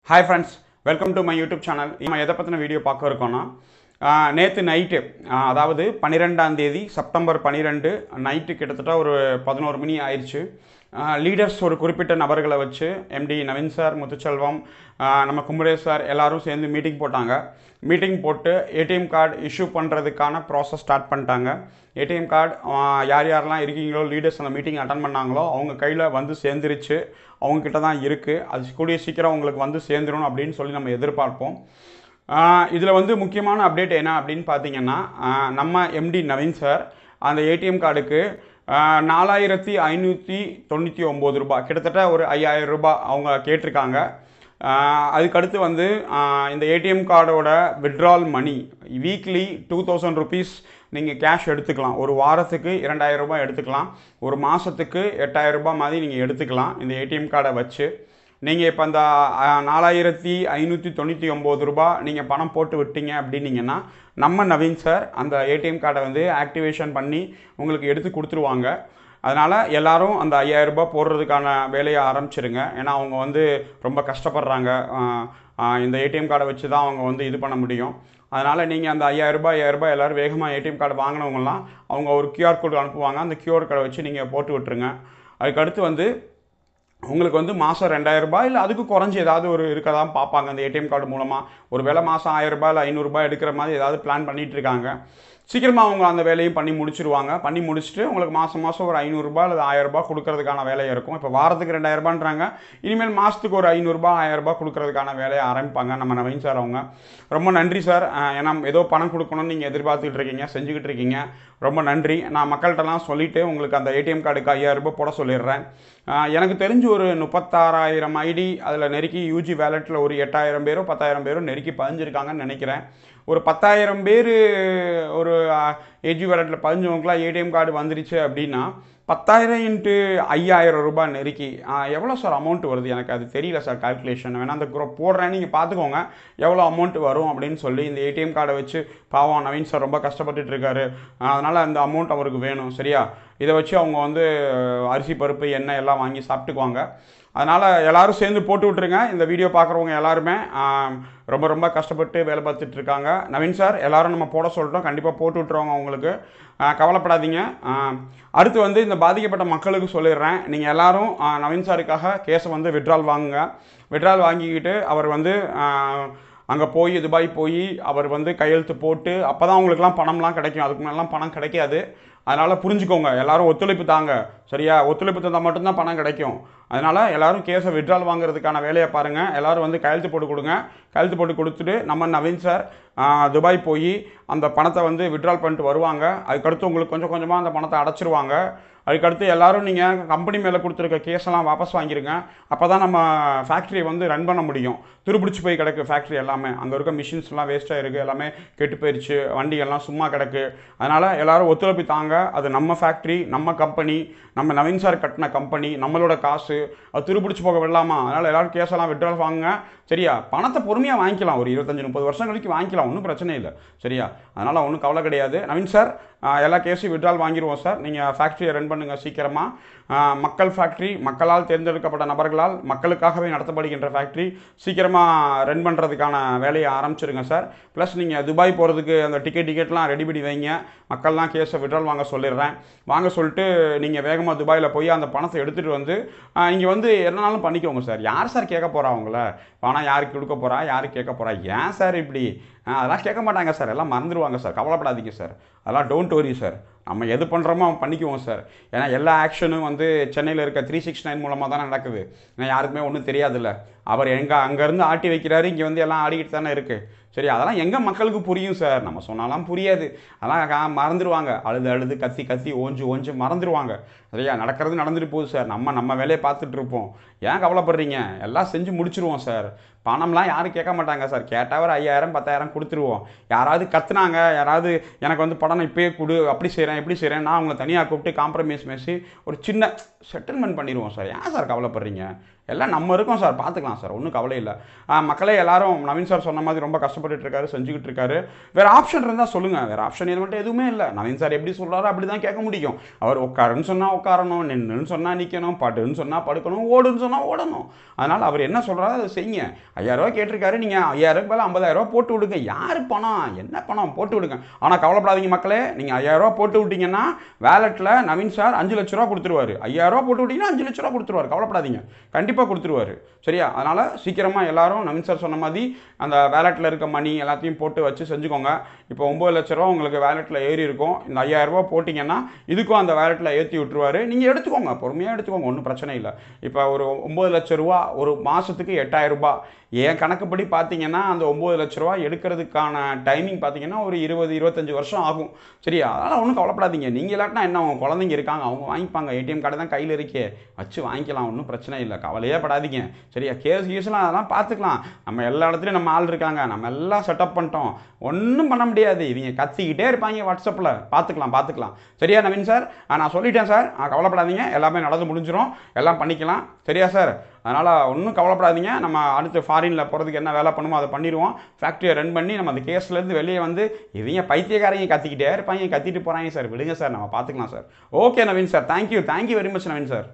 Hi friends, welcome to my YouTube channel. நம்ம எதை பற்றின வீடியோ பார்க்க இருக்கோம்னா நேற்று நைட்டு அதாவது 12ஆம் தேதி செப்டம்பர் 12 நைட்டு கிட்டத்தட்ட ஒரு 11 மணி ஆயிடுச்சு. லீடர்ஸ் ஒரு குறிப்பிட்ட நபர்களை வச்சு எம்டி நவீன் சார், முத்துச்செல்வம், நம்ம குமரேஷ் சார் எல்லாரும் சேர்ந்து மீட்டிங் போட்டாங்க. மீட்டிங் போட்டு ஏடிஎம் கார்டு இஷ்யூ பண்ணுறதுக்கான ப்ராசஸ் ஸ்டார்ட் பண்ணிட்டாங்க. ஏடிஎம் கார்டு யார் யாரெல்லாம் இருக்கீங்களோ லீடர்ஸ் அந்த மீட்டிங் அட்டன் பண்ணாங்களோ அவங்க கையில் வந்து சேர்ந்துருச்சு. அவங்கக்கிட்ட தான் இருக்குது. அது கூடிய சீக்கிரம் உங்களுக்கு வந்து சேர்ந்துடும் அப்படின்னு சொல்லி நம்ம எதிர்பார்ப்போம். இதில் வந்து முக்கியமான அப்டேட் என்ன அப்படின்னு பார்த்தீங்கன்னா, நம்ம எம்டி நவீன் சார் அந்த ஏடிஎம் கார்டுக்கு 4599 ரூபாய், கிட்டத்தட்ட ஒரு 5000 ரூபாய் அவங்க கேட்டிருக்காங்க. அதுக்கடுத்து வந்து இந்த ஏடிஎம் கார்டோட வித்ட்ரால் மணி வீக்லி 2000 ருபீஸ் நீங்கள் கேஷ் எடுத்துக்கலாம். ஒரு வாரத்துக்கு 2000 ரூபாய் எடுத்துக்கலாம். ஒரு மாதத்துக்கு 8000 ரூபாய் மாதிரி நீங்கள் எடுத்துக்கலாம். இந்த ஏடிஎம் கார்டை வச்சு நீங்கள் இப்போ அந்த 4599 ரூபாய் நீங்கள் பணம் போட்டு விட்டீங்க அப்படின்னீங்கன்னா நம்ம நவீன் சார் அந்த ஏடிஎம் கார்டை வந்து ஆக்டிவேஷன் பண்ணி உங்களுக்கு எடுத்து கொடுத்துருவாங்க. அதனால் எல்லோரும் அந்த 5000 ரூபாய் போடுறதுக்கான வேலையை ஆரம்பிச்சிருங்க. ஏன்னா அவங்க வந்து ரொம்ப கஷ்டப்படுறாங்க. இந்த ஏடிஎம் கார்டை வச்சு தான் அவங்க வந்து இது பண்ண முடியும். அதனால் நீங்கள் அந்த 5000 ரூபாய் எல்லோரும் வேகமாக ஏடிஎம் கார்டு வாங்கினவங்கலாம் அவங்க ஒரு கியூஆர் கோடு அனுப்புவாங்க. அந்த கியூஆர் கோடை வச்சு நீங்கள் போட்டு விட்டுருங்க. அதுக்கடுத்து வந்து உங்களுக்கு வந்து மாதம் 2000 ரூபாய் இல்லை அதுக்கு குறைஞ்சி ஏதாவது ஒரு இருக்க தான் பார்ப்பாங்க அந்த ஏடிஎம் கார்டு மூலமாக. ஒரு வேளை மாதம் 1000 ரூபாய் இல்லை 500 ரூபாய் எடுக்கிற மாதிரி ஏதாவது பிளான் பண்ணிகிட்டு இருக்காங்க. சீக்கிரமாக அவங்க அந்த வேலையும் பண்ணி முடிச்சிருவாங்க. பண்ணி முடிச்சுட்டு உங்களுக்கு மாதம் ஒரு 500 ரூபாய் அல்லது 1000 ரூபாய் கொடுக்கறதுக்கான வேலை இருக்கும். இப்போ வாரத்துக்கு 2000 ரூபான்றாங்க. இனிமேல் மாதத்துக்கு ஒரு 500 ரூபாய் 1000 ரூபாய் கொடுக்கறதுக்கான வேலையை ஆரம்பிப்பாங்க நம்ம நவீன் சார் அவங்க. ரொம்ப நன்றி சார். ஏன்னா ஏதோ பணம் கொடுக்கணும்னு நீங்கள் எதிர்பார்த்துக்கிட்டு இருக்கீங்க, செஞ்சுக்கிட்டு இருக்கீங்க. ரொம்ப நன்றி. நான் மக்கள்கிட்டலாம் சொல்லிவிட்டு உங்களுக்கு அந்த ஏடிஎம் கார்டுக்கு 5000 ரூபாய் போட சொல்லிடுறேன். எனக்கு தெரிஞ்சு ஒரு 36,000 ஐடி அதில் நெருக்கி யூஜி வேலெட்டில் ஒரு 8000 பேரோ 10,000 பேரோ நெருக்கி பதிஞ்சிருக்காங்கன்னு நினைக்கிறேன். ஒரு 10,000 பேர் ஒரு ஏஜி வேலெட்டில் பதிஞ்சவங்களாம் ஏடிஎம் கார்டு வந்துருச்சு அப்படின்னா 10,000 × 5000 ரூபாய் நெருக்கி எவ்வளோ சார் அமௌண்ட் வருது? எனக்கு அது தெரியல சார் கால்குலேஷன். வேணால் அந்த குரூப் போடுறேன்னு நீங்கள் பார்த்துக்கோங்க எவ்வளோ அமௌண்ட் வரும் அப்படின்னு சொல்லி. இந்த ஏடிஎம் கார்டை வச்சு பாவம் நவீன் சார் ரொம்ப கஷ்டப்பட்டுட்டு இருக்காரு. அதனால் அந்த அமௌண்ட் அவருக்கு வேணும். சரியா? இதை வச்சு அவங்க வந்து அரிசி, பருப்பு, எண்ணெய் எல்லாம் வாங்கி சாப்பிட்டுக்குவாங்க. அதனால் எல்லோரும் சேர்ந்து போட்டு விட்ருங்க. இந்த வீடியோ பார்க்குறவங்க எல்லாருமே ரொம்ப ரொம்ப கஷ்டப்பட்டு வேலை பார்த்துட்டு இருக்காங்க. நவீன் சார் எல்லோரும் நம்ம போட சொல்லிட்டோம். கண்டிப்பாக போட்டு விட்டுருவாங்க உங்களுக்கு. கவலைப்படாதீங்க. அடுத்து வந்து இந்த பாதிக்கப்பட்ட மக்களுக்கு சொல்லிடுறேன். நீங்கள் எல்லோரும் நவீன் சாருக்காக கேஸை வந்து வித்ட்ரால் வாங்குங்க. வித்ட்ரால் வாங்கிக்கிட்டு அவர் வந்து அங்கே போய் துபாய் போய் அவர் வந்து கையெழுத்து போட்டு அப்போ தான் அவங்களுக்குலாம் பணம்லாம் கிடைக்கும். அதுக்கு மேலாம் பணம் கிடைக்காது. அதனால் புரிஞ்சுக்கோங்க. எல்லோரும் ஒத்துழைப்பு தாங்க. சரியா? ஒத்துழைப்பு தந்தால் மட்டும்தான் பணம் கிடைக்கும். அதனால் எல்லோரும் கேஸை வித்ட்ரால் வாங்குறதுக்கான வேலையை பாருங்கள். எல்லோரும் வந்து கையெழுத்து போட்டு கொடுங்க. கையெழுத்து போட்டு கொடுத்துட்டு நம்ம நவீன் சார் துபாய் போய் அந்த பணத்தை வந்து வித்ட்ரால் பண்ணிட்டு வருவாங்க. அதுக்கடுத்து உங்களுக்கு கொஞ்சம் கொஞ்சமாக அந்த பணத்தை அடைச்சிருவாங்க. அதுக்கடுத்து எல்லோரும் நீங்கள் கம்பெனி மேலே கொடுத்துருக்க கேஸெல்லாம் வாபஸ் வாங்கிடுங்க. அப்போ தான் நம்ம ஃபேக்ட்ரியை வந்து ரன் பண்ண முடியும். துருப்பிடிச்சு போய் கிடக்கு ஃபேக்ட்ரி எல்லாமே. அங்கே இருக்க மிஷின்ஸ்லாம் வேஸ்ட்டாக இருக்குது. எல்லாமே கெட்டு போயிடுச்சு. வண்டிகள்லாம் சும்மா கிடக்கு. அதனால் எல்லோரும் ஒத்துழைப்பு தாங்க. அது நம்ம ஃபேக்ட்ரி, நம்ம கம்பெனி, நம்ம நவீன் சார் கட்டின கம்பெனி, நம்மளோட காசு. அது துருப்பிடிச்சு போக விடலாமா? அதனால் எல்லோரும் கேஸெல்லாம் வித்ட்ரால் வாங்குங்க. சரியா? பணத்தை பொறுமையாக வாங்கிக்கலாம். ஒரு 25-30 வருஷம் கழிச்சு வாங்கிக்கலாம். ஒன்றும் பிரச்சனை இல்லை. சரியா? அதனால் ஒன்றும் கவலை கிடையாது. நவீன் சார் எல்லா கேஸையும் வித்ட்ரால் வாங்கிடுவோம் சார். நீங்கள் ஃபேக்ட்ரியை ரன் பண்ணுங்கள் சீக்கிரமாக. மக்கள் ஃபேக்ட்ரி, மக்களால் தேர்ந்தெடுக்கப்பட்ட நபர்களால் மக்களுக்காகவே நடத்தப்படுகின்ற ஃபேக்ட்ரி. சீக்கிரமாக ரன் பண்ணுறதுக்கான வேலையை ஆரம்பிச்சிருங்க சார். ப்ளஸ் நீங்கள் துபாய் போகிறதுக்கு அந்த டிக்கெட்லாம் ரெடி பண்ணி வைங்க. மக்கள்லாம் கேஸை வித்ட்ரால் வாங்க சொல்லிடுறேன். வாங்க சொல்லிட்டு நீங்கள் வேகமாக துபாயில் போய் அந்த பணத்தை எடுத்துகிட்டு வந்து இங்கே வந்து என்னன்னாலும் பண்ணிக்கோங்க சார். யார் சார் கேட்க போகிறா அவங்கள? பணம் யாருக்கு கொடுக்க போகிறா, யாருக்கு கேட்க போகிறா? ஏன் சார் இப்படி? அதெல்லாம் கேட்க மாட்டாங்க சார். எல்லாம் மறந்துடுவாங்க சார். கவலைப்படாதீங்க சார். அதெல்லாம் டோன்ட் வரி சார். நம்ம எது பண்ணுறோமோ பண்ணிக்குவோம் சார். ஏன்னா எல்லா ஆக்ஷனும் வந்து சென்னையில் இருக்க 369 மூலமாக தானே நடக்குது. ஏன்னா யாருக்குமே ஒன்றும் தெரியாதுல்ல. அவர் அங்கேருந்து ஆட்டி வைக்கிறாரு, இங்கே வந்து எல்லாம் ஆடிக்கிட்டு தானே இருக்குது. சரி, அதெல்லாம் எங்கே மக்களுக்கு புரியும் சார்? நம்ம சொன்னாலாம் புரியாது. அதெல்லாம் மறந்துடுவாங்க. அழுது கத்தி ஓஞ்சு மறந்துடுவாங்க. சரியா? நடக்கிறது நடந்துட்டு போகுது சார். நம்ம வேலையை பார்த்துட்டு இருப்போம். ஏன் கவலைப்படுறீங்க? எல்லாம் செஞ்சு முடிச்சிருவோம் சார். பணம்லாம் யாரும் கேட்க மாட்டாங்க சார். கேட்டால் ஒரு 5000 10,000 கொடுத்துருவோம். யாராவது கத்துனாங்க, யாராவது எனக்கு வந்து படம் இப்போயே கொடு, அப்படி செய்கிறேன் இப்படி செய்கிறேன், நான் அவங்கள தனியாக கூப்பிட்டு காம்ப்ரமைஸ் பேசி ஒரு சின்ன செட்டில்மெண்ட் பண்ணிடுவோம் சார். ஏன் சார் கவலைப்படுறீங்க? எல்லாம் நம்ம இருக்கோம் சார், பார்த்துக்கலாம் சார், ஒன்றும் கவலை இல்லை. மக்களே எல்லாரும் நவீன் சார் சொன்ன மாதிரி ரொம்ப கஷ்டப்பட்டுட்டு இருக்காரு, செஞ்சுக்கிட்டு இருக்காரு. வேறு ஆப்ஷன் இருந்தால் சொல்லுங்கள். வேறு ஆப்ஷன் இது மட்டும் எதுவுமே இல்லை. நவீன் சார் எப்படி சொல்கிறாரோ அப்படி தான் கேட்க முடியும். அவர் உட்காருன்னு சொன்னால் உட்காரணும், நின்றுன்னு சொன்னால் நிற்கணும், படுன்னு சொன்னால் படுக்கணும், ஓடுன்னு சொன்னால் ஓடணும். அதனால் அவர் என்ன சொல்கிறாரோ அதை செய்யுங்க. 5000 கேட்டிருக்காரு, நீங்கள் 5000 மேலே 50000 போட்டு விடுங்க. யார் பணம், என்ன பணம் போட்டு விடுங்க. ஆனால் கவலைப்படாதீங்க மக்களே, நீங்கள் 5000 போட்டு விட்டீங்கன்னா வேலெட்டில் நவீன் சார் 5 லட்ச ரூபா கொடுத்துருவாரு. 5000 போட்டு விட்டீங்கன்னா 5 லட்ச ரூபா கொடுத்துருவாரு. கவலைப்படாதீங்க, கண்டிப்பாக கொடுத்துருவாரு. சரியா? அதனால் சீக்கிரமாக எல்லாரும் நவீன் சார் சொன்ன மாதிரி அந்த வேலெட்டில் இருக்க மணி எல்லாத்தையும் போட்டு வச்சு செஞ்சுக்கோங்க. இப்போ 9 லட்ச ரூபா உங்களுக்கு வேலெட்டில் ஏறி இருக்கும். இந்த 5000 ரூபா போட்டிங்கன்னா இதுக்கும் அந்த வேலெட்டில் ஏற்றி விட்டுருவாரு. நீங்கள் எடுத்துக்கோங்க, பொறுமையாக எடுத்துக்கோங்க, ஒன்றும் பிரச்சனை இல்லை. இப்போ ஒரு 9 லட்ச ரூபா ஒரு மாதத்துக்கு 8000 ரூபாய். என் கணக்குப்படி பார்த்தீங்கன்னா அந்த 9 லட்ச ரூபா எடுக்கிறதுக்கான டைமிங் பார்த்தீங்கன்னா ஒரு 20-25 வருஷம் ஆகும். சரியா? அதனால் ஒன்றும் கவலைப்படாதீங்க. நீங்கள் இல்லாட்டினா என்ன, அவங்க குழந்தைங்க இருக்காங்க, அவங்க வாங்கிப்பாங்க. ஏடிஎம் கார்டு தான் கையில் இருக்கே, வச்சு வாங்கிக்கலாம், ஒன்றும் பிரச்சனை இல்லை. கவலையே படாதீங்க. சரியா? கேஸ்லாம் அதெல்லாம் பார்த்துக்கலாம். நம்ம எல்லா இடத்துலையும் நம்ம ஆள் இருக்காங்க, நம்ம எல்லாம் செட்டப் பண்ணிட்டோம். ஒன்றும் பண்ண முடியாது. இவங்க கத்திக்கிட்டே இருப்பாங்க வாட்ஸ்அப்பில். பார்த்துக்கலாம். சரியா நவீன் சார்? நான் சொல்லிட்டேன் சார், கவலைப்படாதீங்க, எல்லாமே நடந்து முடிஞ்சிடும், எல்லாம் பண்ணிக்கலாம். சரியா சார்? அதனால் ஒன்றும் கவலைப்படாதீங்க. நம்ம அடுத்து ஃபாரினில் போகிறதுக்கு என்ன வேலை பண்ணுமோ அதை பண்ணிடுவோம். ஃபேக்ட்ரியை ரன் பண்ணி நம்ம அந்த கேஸ்லேருந்து வெளியே வந்து இவங்க பைத்தியக்காரங்க கத்திக்கிட்டே இருப்பாங்க, கத்திட்டு போகிறாங்க சார். விடுங்க சார், நம்ம பார்த்துக்கலாம் sir. Okay Naveen sir, thank you very much Naveen sir.